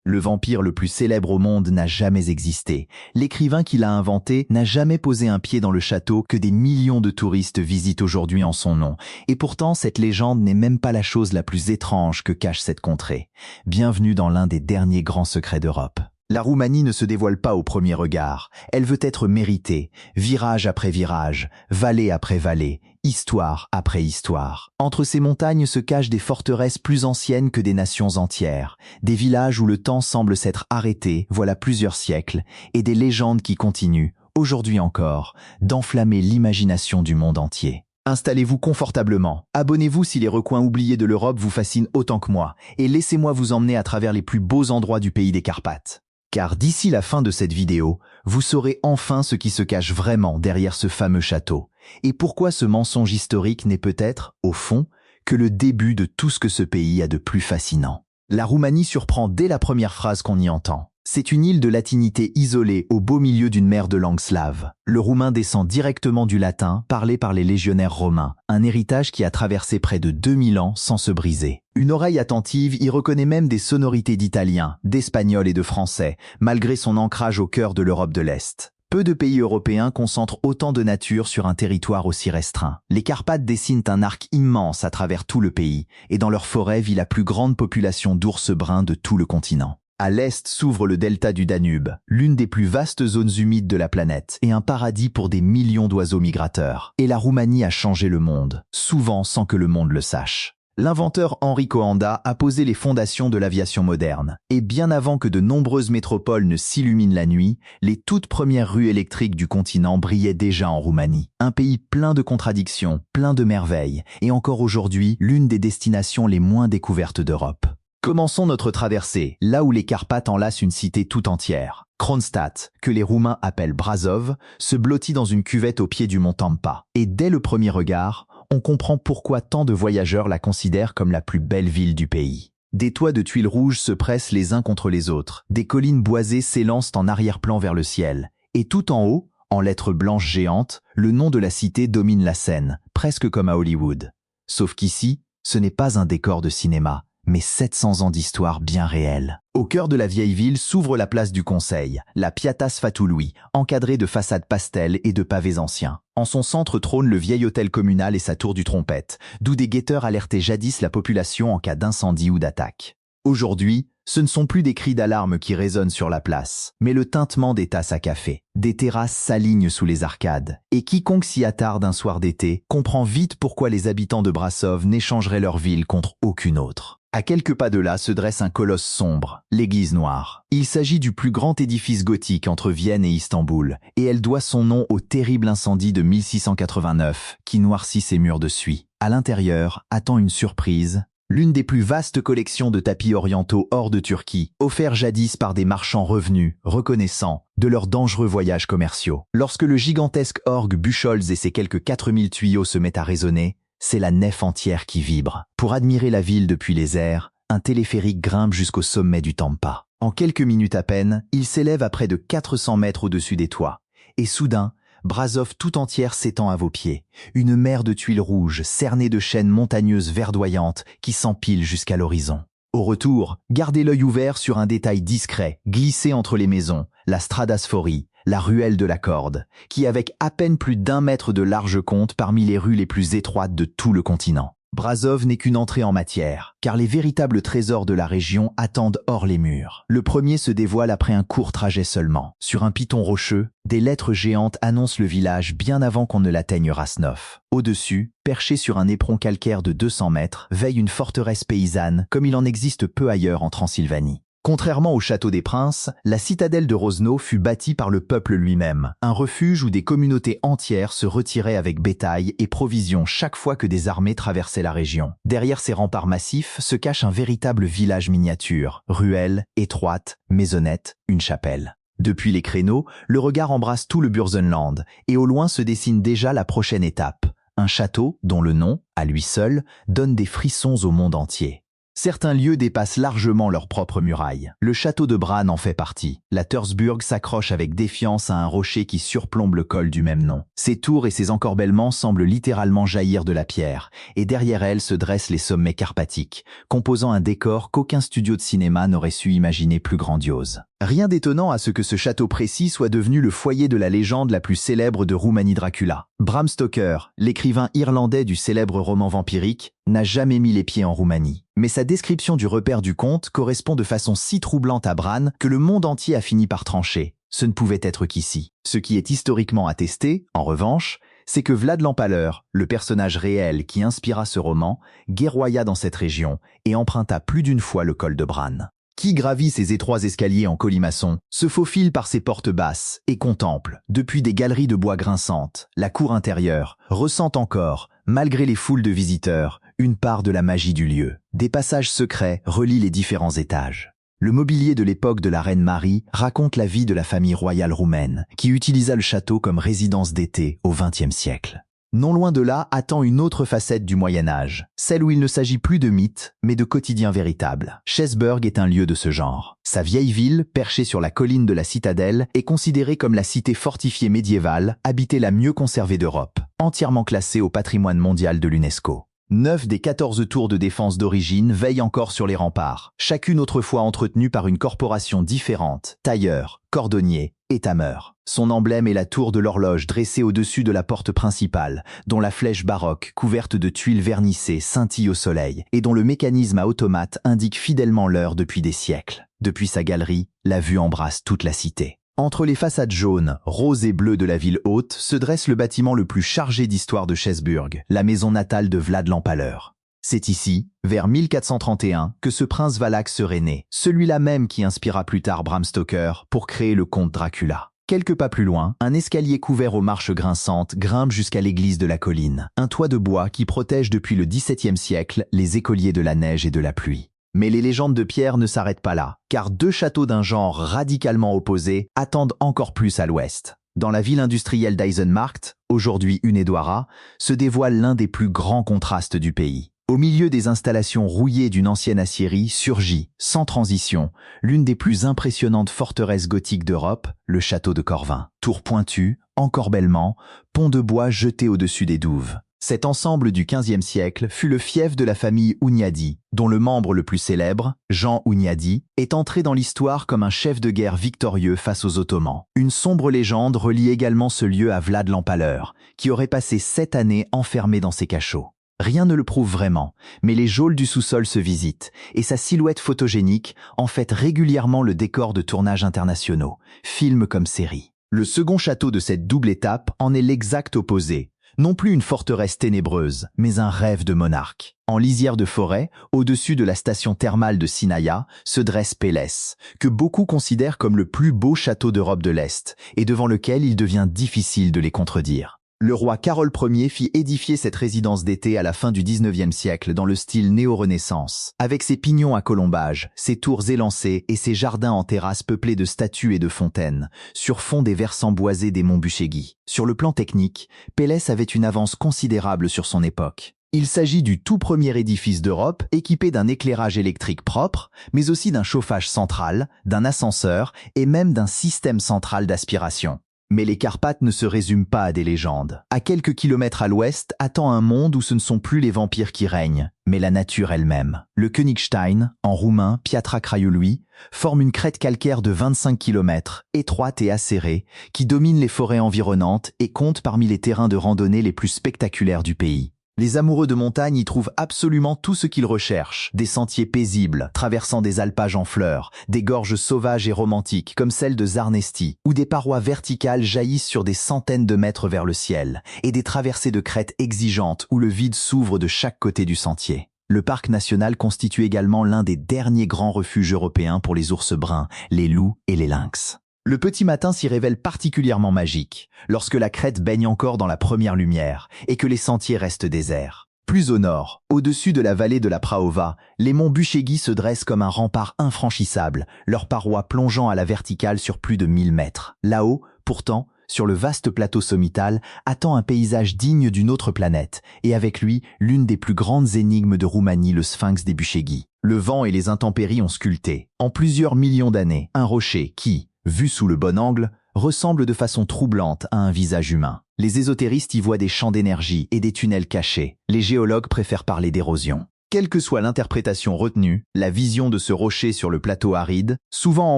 Le vampire le plus célèbre au monde n'a jamais existé. L'écrivain qui l'a inventé n'a jamais posé un pied dans le château que des millions de touristes visitent aujourd'hui en son nom. Et pourtant, cette légende n'est même pas la chose la plus étrange que cache cette contrée. Bienvenue dans l'un des derniers grands secrets d'Europe. La Roumanie ne se dévoile pas au premier regard. Elle veut être méritée, virage après virage, vallée après vallée, histoire après histoire. Entre ces montagnes se cachent des forteresses plus anciennes que des nations entières, des villages où le temps semble s'être arrêté voilà plusieurs siècles, et des légendes qui continuent, aujourd'hui encore, d'enflammer l'imagination du monde entier. Installez-vous confortablement, abonnez-vous si les recoins oubliés de l'Europe vous fascinent autant que moi, et laissez-moi vous emmener à travers les plus beaux endroits du pays des Carpates. Car d'ici la fin de cette vidéo, vous saurez enfin ce qui se cache vraiment derrière ce fameux château, et pourquoi ce mensonge historique n'est peut-être, au fond, que le début de tout ce que ce pays a de plus fascinant. La Roumanie surprend dès la première phrase qu'on y entend. C'est une île de latinité isolée au beau milieu d'une mer de langue slave. Le roumain descend directement du latin, parlé par les légionnaires romains, un héritage qui a traversé près de 2000 ans sans se briser. Une oreille attentive y reconnaît même des sonorités d'italien, d'espagnol et de français, malgré son ancrage au cœur de l'Europe de l'Est. Peu de pays européens concentrent autant de nature sur un territoire aussi restreint. Les Carpates dessinent un arc immense à travers tout le pays, et dans leurs forêts vit la plus grande population d'ours bruns de tout le continent. À l'est s'ouvre le delta du Danube, l'une des plus vastes zones humides de la planète, et un paradis pour des millions d'oiseaux migrateurs. Et la Roumanie a changé le monde, souvent sans que le monde le sache. L'inventeur Henri Coanda a posé les fondations de l'aviation moderne. Et bien avant que de nombreuses métropoles ne s'illuminent la nuit, les toutes premières rues électriques du continent brillaient déjà en Roumanie. Un pays plein de contradictions, plein de merveilles, et encore aujourd'hui, l'une des destinations les moins découvertes d'Europe. Commençons notre traversée, là où les Carpates enlacent une cité tout entière. Kronstadt, que les Roumains appellent Brazov, se blottit dans une cuvette au pied du mont Tampa. Et dès le premier regard, on comprend pourquoi tant de voyageurs la considèrent comme la plus belle ville du pays. Des toits de tuiles rouges se pressent les uns contre les autres, des collines boisées s'élancent en arrière-plan vers le ciel, et tout en haut, en lettres blanches géantes, le nom de la cité domine la scène, presque comme à Hollywood. Sauf qu'ici, ce n'est pas un décor de cinéma, mais 700 ans d'histoire bien réelle. Au cœur de la vieille ville s'ouvre la place du Conseil, la Piața Sfatului, encadrée de façades pastel et de pavés anciens. En son centre trône le vieil hôtel communal et sa tour du Trompette, d'où des guetteurs alertaient jadis la population en cas d'incendie ou d'attaque. Aujourd'hui, ce ne sont plus des cris d'alarme qui résonnent sur la place, mais le tintement des tasses à café. Des terrasses s'alignent sous les arcades, et quiconque s'y attarde un soir d'été comprend vite pourquoi les habitants de Brașov n'échangeraient leur ville contre aucune autre. À quelques pas de là se dresse un colosse sombre, l'église noire. Il s'agit du plus grand édifice gothique entre Vienne et Istanbul, et elle doit son nom au terrible incendie de 1689 qui noircit ses murs de suie. À l'intérieur attend une surprise, l'une des plus vastes collections de tapis orientaux hors de Turquie, offerts jadis par des marchands revenus, reconnaissants, de leurs dangereux voyages commerciaux. Lorsque le gigantesque orgue Buchholz et ses quelques 4000 tuyaux se met à résonner, c'est la nef entière qui vibre. Pour admirer la ville depuis les airs, un téléphérique grimpe jusqu'au sommet du Tampa. En quelques minutes à peine, il s'élève à près de 400 mètres au-dessus des toits. Et soudain, Brașov tout entière s'étend à vos pieds. Une mer de tuiles rouges, cernée de chaînes montagneuses verdoyantes qui s'empilent jusqu'à l'horizon. Au retour, gardez l'œil ouvert sur un détail discret, glissé entre les maisons, la Stradasfori, la ruelle de la Corde, qui avec à peine plus d'1 mètre de large compte parmi les rues les plus étroites de tout le continent. Brașov n'est qu'une entrée en matière, car les véritables trésors de la région attendent hors les murs. Le premier se dévoile après un court trajet seulement. Sur un piton rocheux, des lettres géantes annoncent le village bien avant qu'on ne l'atteigne Rasnov. Au-dessus, perché sur un éperon calcaire de 200 mètres, veille une forteresse paysanne comme il en existe peu ailleurs en Transylvanie. Contrairement au château des princes, la citadelle de Rozno fut bâtie par le peuple lui-même, un refuge où des communautés entières se retiraient avec bétail et provisions chaque fois que des armées traversaient la région. Derrière ces remparts massifs se cache un véritable village miniature, ruelles, étroites, maisonnettes, une chapelle. Depuis les créneaux, le regard embrasse tout le Burzenland, et au loin se dessine déjà la prochaine étape, un château dont le nom, à lui seul, donne des frissons au monde entier. Certains lieux dépassent largement leurs propres murailles. Le château de Bran en fait partie. La Thursburg s'accroche avec défiance à un rocher qui surplombe le col du même nom. Ses tours et ses encorbellements semblent littéralement jaillir de la pierre, et derrière elle se dressent les sommets carpathiques, composant un décor qu'aucun studio de cinéma n'aurait su imaginer plus grandiose. Rien d'étonnant à ce que ce château précis soit devenu le foyer de la légende la plus célèbre de Roumanie Dracula. Bram Stoker, l'écrivain irlandais du célèbre roman vampirique, n'a jamais mis les pieds en Roumanie. Mais sa description du repère du comte correspond de façon si troublante à Bran que le monde entier a fini par trancher. Ce ne pouvait être qu'ici. Ce qui est historiquement attesté, en revanche, c'est que Vlad l'Empaleur, le personnage réel qui inspira ce roman, guerroya dans cette région et emprunta plus d'une fois le col de Bran. Qui gravit ces étroits escaliers en colimaçon, se faufile par ces portes basses et contemple, depuis des galeries de bois grinçantes, la cour intérieure, ressent encore, malgré les foules de visiteurs, une part de la magie du lieu. Des passages secrets relient les différents étages. Le mobilier de l'époque de la reine Marie raconte la vie de la famille royale roumaine, qui utilisa le château comme résidence d'été au XXe siècle. Non loin de là attend une autre facette du Moyen-Âge, celle où il ne s'agit plus de mythes, mais de quotidien véritable. Chesburg est un lieu de ce genre. Sa vieille ville, perchée sur la colline de la citadelle, est considérée comme la cité fortifiée médiévale, habitée la mieux conservée d'Europe, entièrement classée au patrimoine mondial de l'UNESCO. 9 des 14 tours de défense d'origine veillent encore sur les remparts, chacune autrefois entretenue par une corporation différente, tailleur, cordonnier et tameur. Son emblème est la tour de l'horloge dressée au-dessus de la porte principale, dont la flèche baroque, couverte de tuiles vernissées, scintille au soleil, et dont le mécanisme à automate indique fidèlement l'heure depuis des siècles. Depuis sa galerie, la vue embrasse toute la cité. Entre les façades jaunes, roses et bleues de la ville haute se dresse le bâtiment le plus chargé d'histoire de Chesburg, la maison natale de Vlad l'Empaleur. C'est ici, vers 1431, que ce prince Valaque serait né, celui-là même qui inspira plus tard Bram Stoker pour créer le comte Dracula. Quelques pas plus loin, un escalier couvert aux marches grinçantes grimpe jusqu'à l'église de la colline, un toit de bois qui protège depuis le XVIIe siècle les écoliers de la neige et de la pluie. Mais les légendes de Pierre ne s'arrêtent pas là, car deux châteaux d'un genre radicalement opposé attendent encore plus à l'ouest. Dans la ville industrielle d'Eisenmarkt, aujourd'hui Hunedoara, se dévoile l'un des plus grands contrastes du pays. Au milieu des installations rouillées d'une ancienne aciérie surgit, sans transition, l'une des plus impressionnantes forteresses gothiques d'Europe, le château de Corvin. Tour pointue, encorbellement, pont de bois jeté au-dessus des douves. Cet ensemble du XVe siècle fut le fief de la famille Hunyadi, dont le membre le plus célèbre, Jean Hunyadi, est entré dans l'histoire comme un chef de guerre victorieux face aux Ottomans. Une sombre légende relie également ce lieu à Vlad l'Empaleur, qui aurait passé 7 années enfermé dans ses cachots. Rien ne le prouve vraiment, mais les geôles du sous-sol se visitent, et sa silhouette photogénique en fait régulièrement le décor de tournages internationaux, films comme séries. Le second château de cette double étape en est l'exact opposé. Non plus une forteresse ténébreuse, mais un rêve de monarque. En lisière de forêt, au-dessus de la station thermale de Sinaia, se dresse Pélès, que beaucoup considèrent comme le plus beau château d'Europe de l'Est, et devant lequel il devient difficile de les contredire. Le roi Carol Ier fit édifier cette résidence d'été à la fin du XIXe siècle dans le style néo-renaissance, avec ses pignons à colombages, ses tours élancées et ses jardins en terrasse peuplés de statues et de fontaines, sur fond des versants boisés des monts Buchéguy. Sur le plan technique, Pélès avait une avance considérable sur son époque. Il s'agit du tout premier édifice d'Europe équipé d'un éclairage électrique propre, mais aussi d'un chauffage central, d'un ascenseur et même d'un système central d'aspiration. Mais les Carpates ne se résument pas à des légendes. À quelques kilomètres à l'ouest attend un monde où ce ne sont plus les vampires qui règnent, mais la nature elle-même. Le Königstein, en roumain Piatra Craiului, forme une crête calcaire de 25 km, étroite et acérée, qui domine les forêts environnantes et compte parmi les terrains de randonnée les plus spectaculaires du pays. Les amoureux de montagne y trouvent absolument tout ce qu'ils recherchent. Des sentiers paisibles, traversant des alpages en fleurs, des gorges sauvages et romantiques comme celle de Zarnesti, où des parois verticales jaillissent sur des centaines de mètres vers le ciel, et des traversées de crêtes exigeantes où le vide s'ouvre de chaque côté du sentier. Le parc national constitue également l'un des derniers grands refuges européens pour les ours bruns, les loups et les lynx. Le petit matin s'y révèle particulièrement magique, lorsque la crête baigne encore dans la première lumière et que les sentiers restent déserts. Plus au nord, au-dessus de la vallée de la Prahova, les monts Buchéguy se dressent comme un rempart infranchissable, leurs parois plongeant à la verticale sur plus de 1000 mètres. Là-haut, pourtant, sur le vaste plateau sommital, attend un paysage digne d'une autre planète, et avec lui, l'une des plus grandes énigmes de Roumanie, le sphinx des Buchéguy. Le vent et les intempéries ont sculpté, en plusieurs millions d'années, un rocher qui, vu sous le bon angle, ressemble de façon troublante à un visage humain. Les ésotéristes y voient des champs d'énergie et des tunnels cachés. Les géologues préfèrent parler d'érosion. Quelle que soit l'interprétation retenue, la vision de ce rocher sur le plateau aride, souvent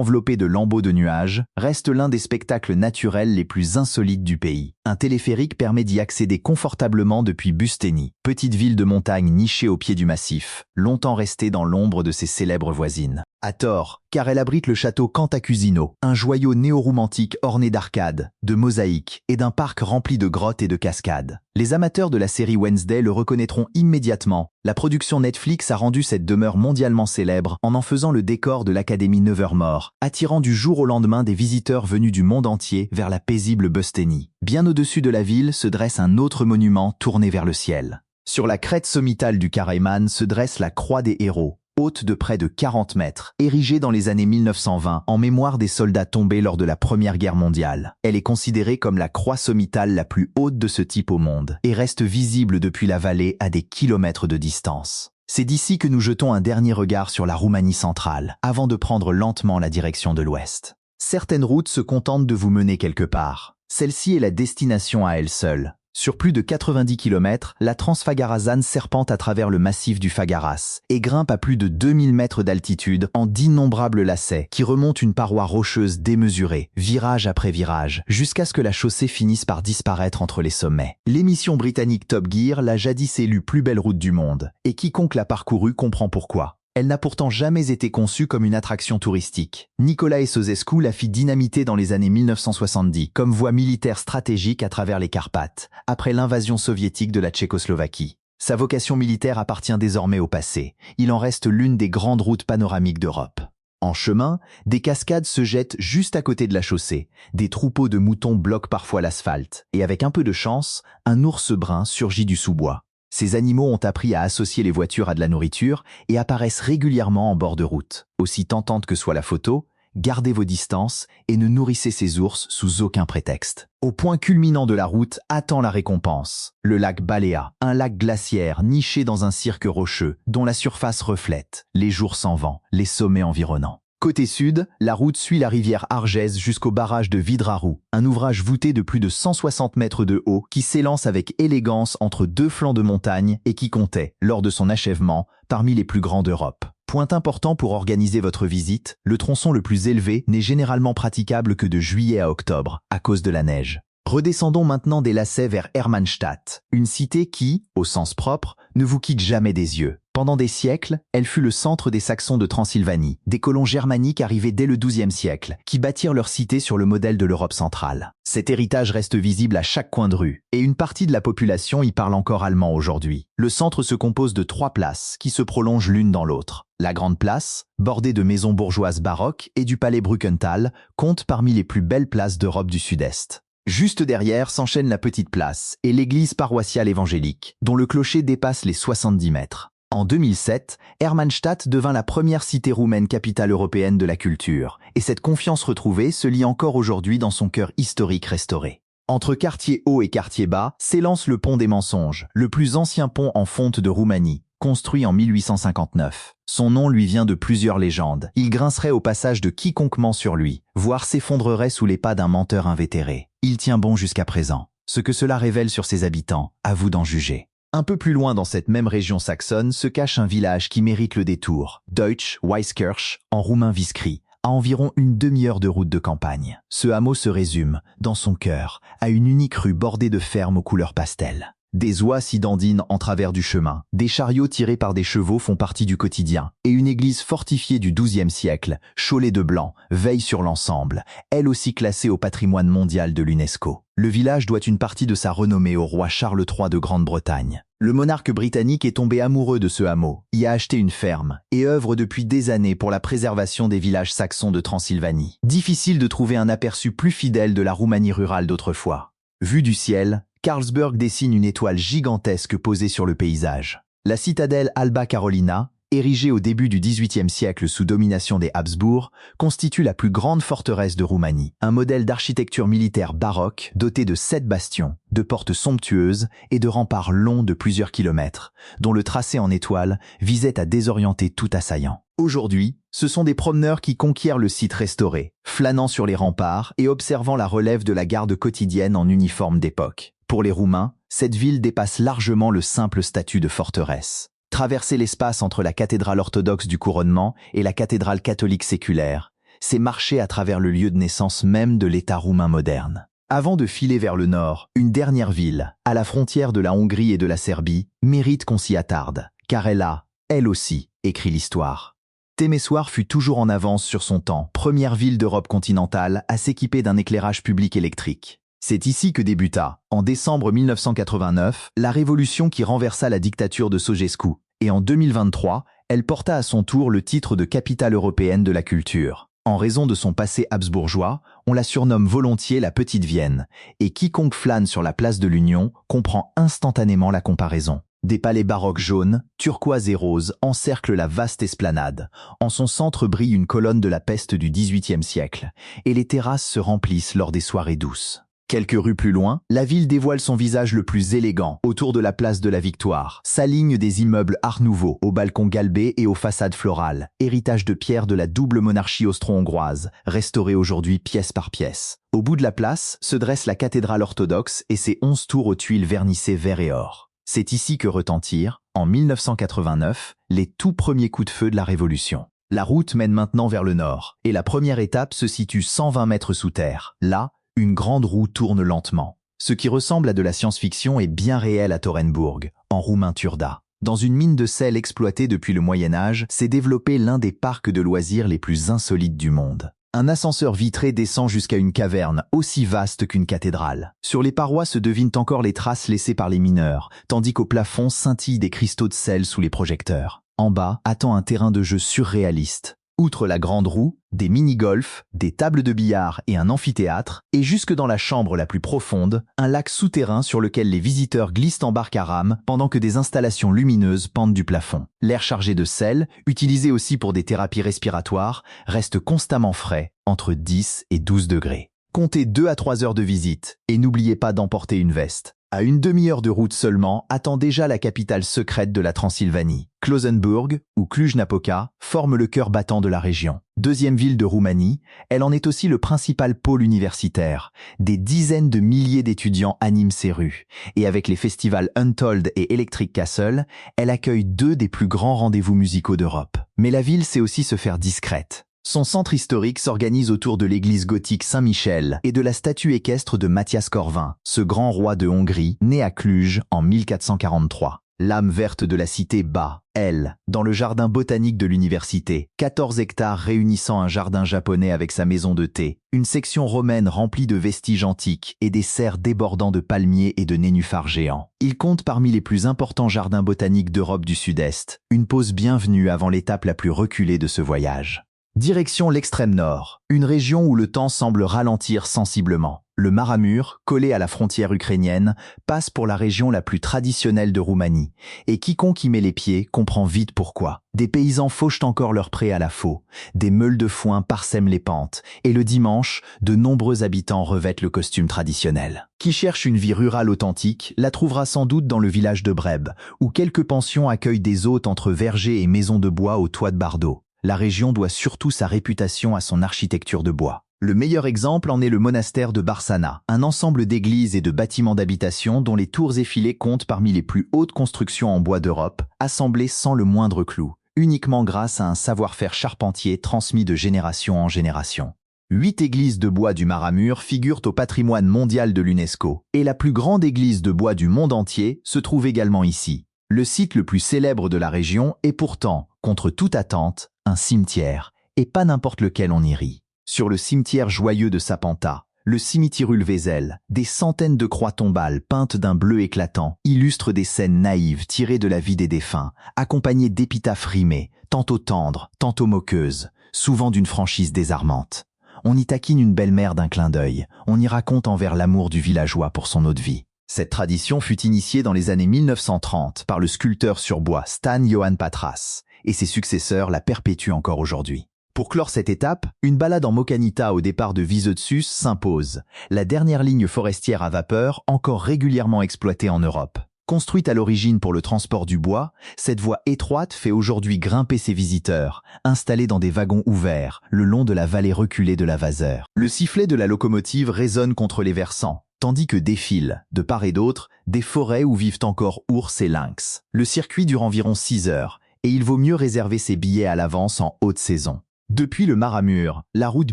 enveloppé de lambeaux de nuages, reste l'un des spectacles naturels les plus insolites du pays. Un téléphérique permet d'y accéder confortablement depuis Busteni, petite ville de montagne nichée au pied du massif, longtemps restée dans l'ombre de ses célèbres voisines. À tort, car elle abrite le château Cantacuzino, un joyau néo-romantique orné d'arcades, de mosaïques et d'un parc rempli de grottes et de cascades. Les amateurs de la série Wednesday le reconnaîtront immédiatement. La production Netflix a rendu cette demeure mondialement célèbre en faisant le décor de l'Académie Nevermore, attirant du jour au lendemain des visiteurs venus du monde entier vers la paisible Busteni. Bien au-dessus de la ville se dresse un autre monument tourné vers le ciel. Sur la crête sommitale du Karaman se dresse la Croix des Héros, haute de près de 40 mètres, érigée dans les années 1920 en mémoire des soldats tombés lors de la Première Guerre mondiale. Elle est considérée comme la croix sommitale la plus haute de ce type au monde et reste visible depuis la vallée à des kilomètres de distance. C'est d'ici que nous jetons un dernier regard sur la Roumanie centrale, avant de prendre lentement la direction de l'ouest. Certaines routes se contentent de vous mener quelque part. Celle-ci est la destination à elle seule. Sur plus de 90 km, la Transfagarazane serpente à travers le massif du Fagaras et grimpe à plus de 2000 mètres d'altitude en d'innombrables lacets qui remontent une paroi rocheuse démesurée, virage après virage, jusqu'à ce que la chaussée finisse par disparaître entre les sommets. L'émission britannique Top Gear l'a jadis élue plus belle route du monde, et quiconque l'a parcourue comprend pourquoi. Elle n'a pourtant jamais été conçue comme une attraction touristique. Nicolae Ceausescu la fit dynamiter dans les années 1970 comme voie militaire stratégique à travers les Carpates, après l'invasion soviétique de la Tchécoslovaquie. Sa vocation militaire appartient désormais au passé. Il en reste l'une des grandes routes panoramiques d'Europe. En chemin, des cascades se jettent juste à côté de la chaussée. Des troupeaux de moutons bloquent parfois l'asphalte. Et avec un peu de chance, un ours brun surgit du sous-bois. Ces animaux ont appris à associer les voitures à de la nourriture et apparaissent régulièrement en bord de route. Aussi tentante que soit la photo, gardez vos distances et ne nourrissez ces ours sous aucun prétexte. Au point culminant de la route attend la récompense. Le lac Balea, un lac glaciaire niché dans un cirque rocheux dont la surface reflète, les jours sans vent, les sommets environnants. Côté sud, la route suit la rivière Argèse jusqu'au barrage de Vidraru, un ouvrage voûté de plus de 160 mètres de haut qui s'élance avec élégance entre deux flancs de montagne et qui comptait, lors de son achèvement, parmi les plus grands d'Europe. Point important pour organiser votre visite, le tronçon le plus élevé n'est généralement praticable que de juillet à octobre, à cause de la neige. Redescendons maintenant des lacets vers Hermannstadt, une cité qui, au sens propre, ne vous quitte jamais des yeux. Pendant des siècles, elle fut le centre des Saxons de Transylvanie, des colons germaniques arrivés dès le XIIe siècle, qui bâtirent leur cité sur le modèle de l'Europe centrale. Cet héritage reste visible à chaque coin de rue, et une partie de la population y parle encore allemand aujourd'hui. Le centre se compose de 3 places, qui se prolongent l'une dans l'autre. La Grande Place, bordée de maisons bourgeoises baroques et du palais Bruckenthal, compte parmi les plus belles places d'Europe du Sud-Est. Juste derrière s'enchaîne la Petite Place et l'église paroissiale évangélique, dont le clocher dépasse les 70 mètres. En 2007, Hermannstadt devint la première cité roumaine capitale européenne de la culture, et cette confiance retrouvée se lie encore aujourd'hui dans son cœur historique restauré. Entre quartier haut et quartier bas s'élance le pont des Mensonges, le plus ancien pont en fonte de Roumanie, construit en 1859. Son nom lui vient de plusieurs légendes. Il grincerait au passage de quiconque ment sur lui, voire s'effondrerait sous les pas d'un menteur invétéré. Il tient bon jusqu'à présent. Ce que cela révèle sur ses habitants, à vous d'en juger. Un peu plus loin dans cette même région saxonne se cache un village qui mérite le détour, Deutsch Weiskirch, en roumain Viscri, à environ une demi-heure de route de campagne. Ce hameau se résume, dans son cœur, à une unique rue bordée de fermes aux couleurs pastel. Des oies s'y dandinent en travers du chemin, des chariots tirés par des chevaux font partie du quotidien, et une église fortifiée du XIIe siècle, Cholet de Blanc, veille sur l'ensemble, elle aussi classée au patrimoine mondial de l'UNESCO. Le village doit une partie de sa renommée au roi Charles III de Grande-Bretagne. Le monarque britannique est tombé amoureux de ce hameau, y a acheté une ferme, et œuvre depuis des années pour la préservation des villages saxons de Transylvanie. Difficile de trouver un aperçu plus fidèle de la Roumanie rurale d'autrefois. Vue du ciel, Carlsberg dessine une étoile gigantesque posée sur le paysage. La citadelle Alba Carolina, érigée au début du XVIIIe siècle sous domination des Habsbourg, constitue la plus grande forteresse de Roumanie. Un modèle d'architecture militaire baroque doté de 7 bastions, de portes somptueuses et de remparts longs de plusieurs kilomètres, dont le tracé en étoile visait à désorienter tout assaillant. Aujourd'hui, ce sont des promeneurs qui conquièrent le site restauré, flânant sur les remparts et observant la relève de la garde quotidienne en uniforme d'époque. Pour les Roumains, cette ville dépasse largement le simple statut de forteresse. Traverser l'espace entre la cathédrale orthodoxe du couronnement et la cathédrale catholique séculaire, c'est marcher à travers le lieu de naissance même de l'État roumain moderne. Avant de filer vers le nord, une dernière ville, à la frontière de la Hongrie et de la Serbie, mérite qu'on s'y attarde, car elle a, elle aussi, écrit l'histoire. Témésoire fut toujours en avance sur son temps, première ville d'Europe continentale à s'équiper d'un éclairage public électrique. C'est ici que débuta, en décembre 1989, la révolution qui renversa la dictature de Ceausescu, et en 2023, elle porta à son tour le titre de capitale européenne de la culture. En raison de son passé habsbourgeois, on la surnomme volontiers la Petite Vienne, et quiconque flâne sur la place de l'Union comprend instantanément la comparaison. Des palais baroques jaunes, turquoise et roses encerclent la vaste esplanade. En son centre brille une colonne de la peste du XVIIIe siècle, et les terrasses se remplissent lors des soirées douces. Quelques rues plus loin, la ville dévoile son visage le plus élégant. Autour de la place de la Victoire s'alignent des immeubles Art Nouveau, aux balcons galbés et aux façades florales, héritage de pierre de la double monarchie austro-hongroise, restaurée aujourd'hui pièce par pièce. Au bout de la place se dresse la cathédrale orthodoxe et ses 11 tours aux tuiles vernissées vert et or. C'est ici que retentirent, en 1989, les tout premiers coups de feu de la Révolution. La route mène maintenant vers le nord, et la première étape se situe 120 mètres sous terre. Là, une grande roue tourne lentement. Ce qui ressemble à de la science-fiction est bien réel à Torenburg, en roumain Turda. Dans une mine de sel exploitée depuis le Moyen-Âge, s'est développé l'un des parcs de loisirs les plus insolites du monde. Un ascenseur vitré descend jusqu'à une caverne aussi vaste qu'une cathédrale. Sur les parois se devinent encore les traces laissées par les mineurs, tandis qu'au plafond scintillent des cristaux de sel sous les projecteurs. En bas attend un terrain de jeu surréaliste. Outre la grande roue, des mini-golf, des tables de billard et un amphithéâtre, et jusque dans la chambre la plus profonde, un lac souterrain sur lequel les visiteurs glissent en barque à rame pendant que des installations lumineuses pendent du plafond. L'air chargé de sel, utilisé aussi pour des thérapies respiratoires, reste constamment frais, entre 10 et 12 degrés. Comptez 2 à 3 heures de visite, et n'oubliez pas d'emporter une veste. À une demi-heure de route seulement, attend déjà la capitale secrète de la Transylvanie. Klausenburg, ou Cluj-Napoca, forme le cœur battant de la région. Deuxième ville de Roumanie, elle en est aussi le principal pôle universitaire. Des dizaines de milliers d'étudiants animent ses rues. Et avec les festivals Untold et Electric Castle, elle accueille 2 des plus grands rendez-vous musicaux d'Europe. Mais la ville sait aussi se faire discrète. Son centre historique s'organise autour de l'église gothique Saint-Michel et de la statue équestre de Mathias Corvin, ce grand roi de Hongrie, né à Cluj en 1443. L'âme verte de la cité bat, elle, dans le jardin botanique de l'université, 14 hectares réunissant un jardin japonais avec sa maison de thé, une section romaine remplie de vestiges antiques et des serres débordant de palmiers et de nénuphars géants. Il compte parmi les plus importants jardins botaniques d'Europe du Sud-Est, une pause bienvenue avant l'étape la plus reculée de ce voyage. Direction l'extrême nord, une région où le temps semble ralentir sensiblement. Le Maramur, collé à la frontière ukrainienne, passe pour la région la plus traditionnelle de Roumanie, et quiconque y met les pieds comprend vite pourquoi. Des paysans fauchent encore leurs prés à la faux, des meules de foin parsèment les pentes, et le dimanche, de nombreux habitants revêtent le costume traditionnel. Qui cherche une vie rurale authentique la trouvera sans doute dans le village de Breb, où quelques pensions accueillent des hôtes entre vergers et maisons de bois au toit de bardeaux. La région doit surtout sa réputation à son architecture de bois. Le meilleur exemple en est le monastère de Barsana, un ensemble d'églises et de bâtiments d'habitation dont les tours effilées comptent parmi les plus hautes constructions en bois d'Europe, assemblées sans le moindre clou, uniquement grâce à un savoir-faire charpentier transmis de génération en génération. 8 églises de bois du Maramur figurent au patrimoine mondial de l'UNESCO, et la plus grande église de bois du monde entier se trouve également ici. Le site le plus célèbre de la région est pourtant, contre toute attente, un cimetière, et pas n'importe lequel on y rit. Sur le cimetière joyeux de Sapanta, le Cimitirul Vezel, des centaines de croix tombales peintes d'un bleu éclatant illustrent des scènes naïves tirées de la vie des défunts, accompagnées d'épitaphes rimées, tantôt tendres, tantôt moqueuses, souvent d'une franchise désarmante. On y taquine une belle-mère d'un clin d'œil, on y raconte envers l'amour du villageois pour son eau-de-vie. Cette tradition fut initiée dans les années 1930 par le sculpteur sur bois Stan Johan Patras, et ses successeurs la perpétuent encore aujourd'hui. Pour clore cette étape, une balade en mocanita au départ de Viseutsus s'impose, la dernière ligne forestière à vapeur encore régulièrement exploitée en Europe. Construite à l'origine pour le transport du bois, cette voie étroite fait aujourd'hui grimper ses visiteurs, installés dans des wagons ouverts, le long de la vallée reculée de la Vaseur. Le sifflet de la locomotive résonne contre les versants, tandis que défilent, de part et d'autre, des forêts où vivent encore ours et lynx. Le circuit dure environ 6 heures, et il vaut mieux réserver ses billets à l'avance en haute saison. Depuis le Maramur, la route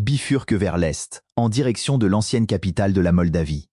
bifurque vers l'est, en direction de l'ancienne capitale de la Moldavie.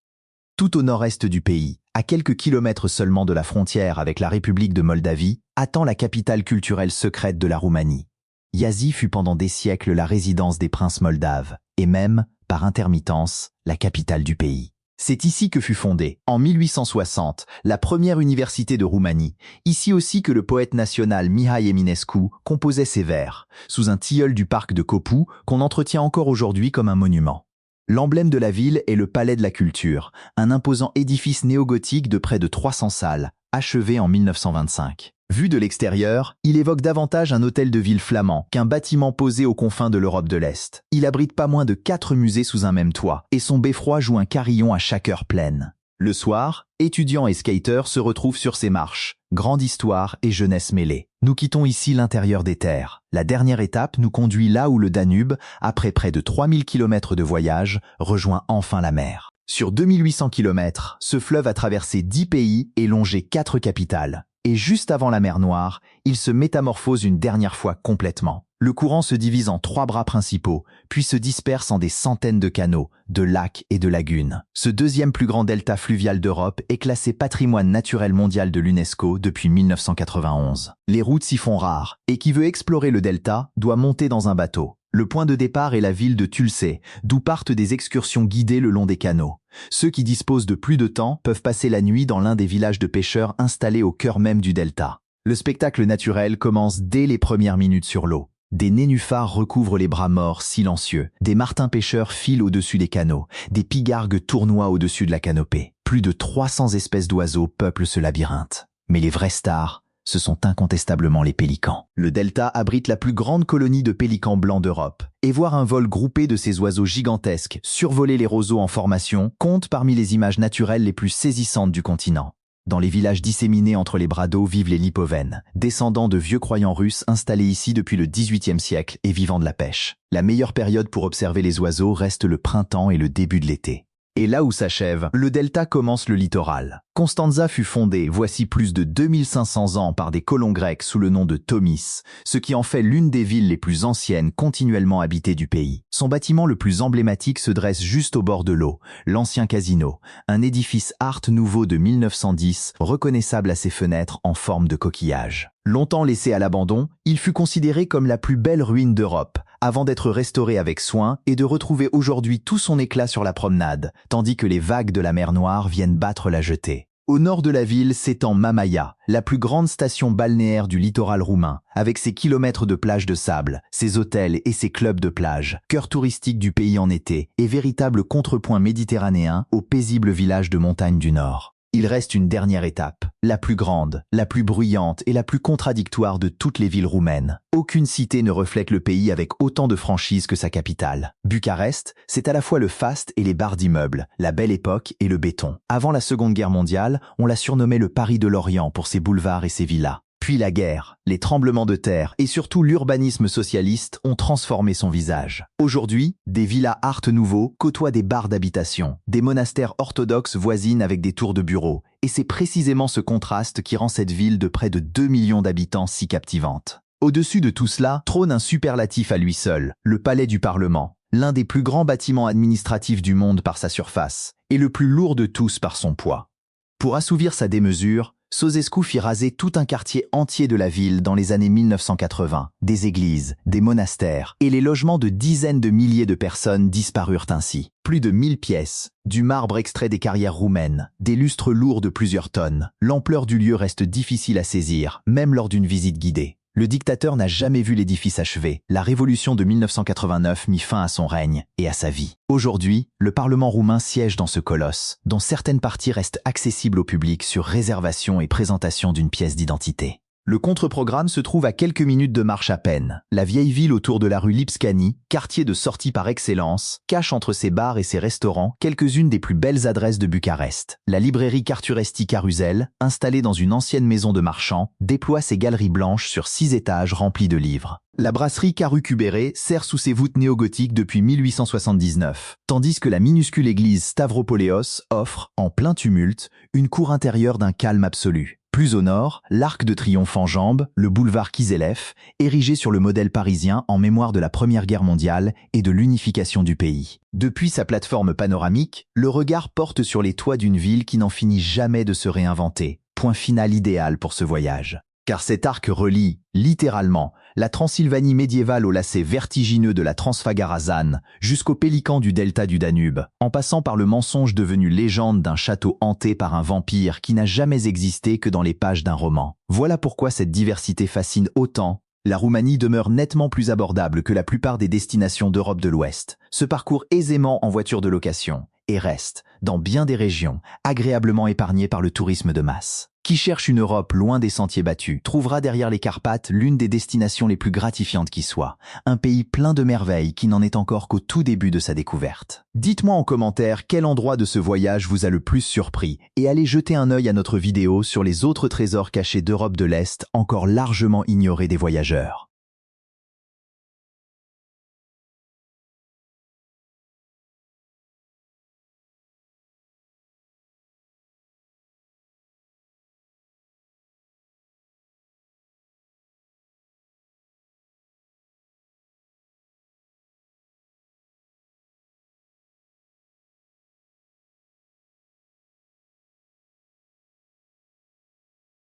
Tout au nord-est du pays, à quelques kilomètres seulement de la frontière avec la République de Moldavie, attend la capitale culturelle secrète de la Roumanie. Iași fut pendant des siècles la résidence des princes moldaves, et même, par intermittence, la capitale du pays. C'est ici que fut fondée, en 1860, la première université de Roumanie, ici aussi que le poète national Mihai Eminescu composait ses vers, sous un tilleul du parc de Copu qu'on entretient encore aujourd'hui comme un monument. L'emblème de la ville est le Palais de la Culture, un imposant édifice néogothique de près de 300 salles, achevé en 1925. Vu de l'extérieur, il évoque davantage un hôtel de ville flamand qu'un bâtiment posé aux confins de l'Europe de l'Est. Il abrite pas moins de 4 musées sous un même toit, et son beffroi joue un carillon à chaque heure pleine. Le soir, étudiants et skaters se retrouvent sur ses marches. Grande histoire et jeunesse mêlée. Nous quittons ici l'intérieur des terres. La dernière étape nous conduit là où le Danube, après près de 3000 km de voyage, rejoint enfin la mer. Sur 2800 km, ce fleuve a traversé 10 pays et longé 4 capitales. Et juste avant la mer Noire, il se métamorphose une dernière fois complètement. Le courant se divise en 3 bras principaux, puis se disperse en des centaines de canaux, de lacs et de lagunes. Ce deuxième plus grand delta fluvial d'Europe est classé patrimoine naturel mondial de l'UNESCO depuis 1991. Les routes s'y font rares, et qui veut explorer le delta doit monter dans un bateau. Le point de départ est la ville de Tulcea, d'où partent des excursions guidées le long des canaux. Ceux qui disposent de plus de temps peuvent passer la nuit dans l'un des villages de pêcheurs installés au cœur même du delta. Le spectacle naturel commence dès les premières minutes sur l'eau. Des nénuphars recouvrent les bras morts silencieux, des martins pêcheurs filent au-dessus des canaux, des pigargues tournoient au-dessus de la canopée. Plus de 300 espèces d'oiseaux peuplent ce labyrinthe. Mais les vraies stars, ce sont incontestablement les pélicans. Le delta abrite la plus grande colonie de pélicans blancs d'Europe. Et voir un vol groupé de ces oiseaux gigantesques survoler les roseaux en formation compte parmi les images naturelles les plus saisissantes du continent. Dans les villages disséminés entre les bras d'eau vivent les lipovènes, descendants de vieux croyants russes installés ici depuis le XVIIIe siècle et vivant de la pêche. La meilleure période pour observer les oiseaux reste le printemps et le début de l'été. Et là où s'achève, le delta commence le littoral. Constanța fut fondée voici plus de 2500 ans par des colons grecs sous le nom de Tomis, ce qui en fait l'une des villes les plus anciennes continuellement habitées du pays. Son bâtiment le plus emblématique se dresse juste au bord de l'eau, l'ancien casino, un édifice art nouveau de 1910, reconnaissable à ses fenêtres en forme de coquillage. Longtemps laissé à l'abandon, il fut considéré comme la plus belle ruine d'Europe, avant d'être restauré avec soin et de retrouver aujourd'hui tout son éclat sur la promenade, tandis que les vagues de la mer Noire viennent battre la jetée. Au nord de la ville s'étend Mamaia, la plus grande station balnéaire du littoral roumain, avec ses kilomètres de plages de sable, ses hôtels et ses clubs de plage, cœur touristique du pays en été et véritable contrepoint méditerranéen au paisible village de montagne du nord. Il reste une dernière étape, la plus grande, la plus bruyante et la plus contradictoire de toutes les villes roumaines. Aucune cité ne reflète le pays avec autant de franchise que sa capitale. Bucarest, c'est à la fois le faste et les barres d'immeubles, la belle époque et le béton. Avant la Seconde Guerre mondiale, on la surnommait le Paris de l'Orient pour ses boulevards et ses villas. Puis la guerre, les tremblements de terre et surtout l'urbanisme socialiste ont transformé son visage. Aujourd'hui, des villas art nouveau côtoient des barres d'habitation, des monastères orthodoxes voisinent avec des tours de bureaux, et c'est précisément ce contraste qui rend cette ville de près de 2 millions d'habitants si captivante. Au-dessus de tout cela, trône un superlatif à lui seul, le Palais du Parlement, l'un des plus grands bâtiments administratifs du monde par sa surface, et le plus lourd de tous par son poids. Pour assouvir sa démesure, Ceausescu fit raser tout un quartier entier de la ville dans les années 1980. Des églises, des monastères et les logements de dizaines de milliers de personnes disparurent ainsi. Plus de 1000 pièces, du marbre extrait des carrières roumaines, des lustres lourds de plusieurs tonnes. L'ampleur du lieu reste difficile à saisir, même lors d'une visite guidée. Le dictateur n'a jamais vu l'édifice achevé. La révolution de 1989 mit fin à son règne et à sa vie. Aujourd'hui, le Parlement roumain siège dans ce colosse, dont certaines parties restent accessibles au public sur réservation et présentation d'une pièce d'identité. Le contre-programme se trouve à quelques minutes de marche à peine. La vieille ville autour de la rue Lipskani, quartier de sortie par excellence, cache entre ses bars et ses restaurants quelques-unes des plus belles adresses de Bucarest. La librairie Carturesti Carousel, installée dans une ancienne maison de marchand, déploie ses galeries blanches sur 6 étages remplis de livres. La brasserie Caru Cubéré sert sous ses voûtes néogothiques depuis 1879, tandis que la minuscule église Stavropoléos offre, en plein tumulte, une cour intérieure d'un calme absolu. Plus au nord, l'Arc de Triomphe en jambes, le boulevard Kiselev, érigé sur le modèle parisien en mémoire de la Première Guerre mondiale et de l'unification du pays. Depuis sa plateforme panoramique, le regard porte sur les toits d'une ville qui n'en finit jamais de se réinventer. Point final idéal pour ce voyage. Car cet arc relie, littéralement, la Transylvanie médiévale au lacet vertigineux de la Transfagarazane jusqu'au pélican du delta du Danube, en passant par le mensonge devenu légende d'un château hanté par un vampire qui n'a jamais existé que dans les pages d'un roman. Voilà pourquoi cette diversité fascine autant. La Roumanie demeure nettement plus abordable que la plupart des destinations d'Europe de l'Ouest, se parcourt aisément en voiture de location et reste, dans bien des régions, agréablement épargnée par le tourisme de masse. Qui cherche une Europe loin des sentiers battus trouvera derrière les Carpates l'une des destinations les plus gratifiantes qui soit, un pays plein de merveilles qui n'en est encore qu'au tout début de sa découverte. Dites-moi en commentaire quel endroit de ce voyage vous a le plus surpris et allez jeter un œil à notre vidéo sur les autres trésors cachés d'Europe de l'Est encore largement ignorés des voyageurs.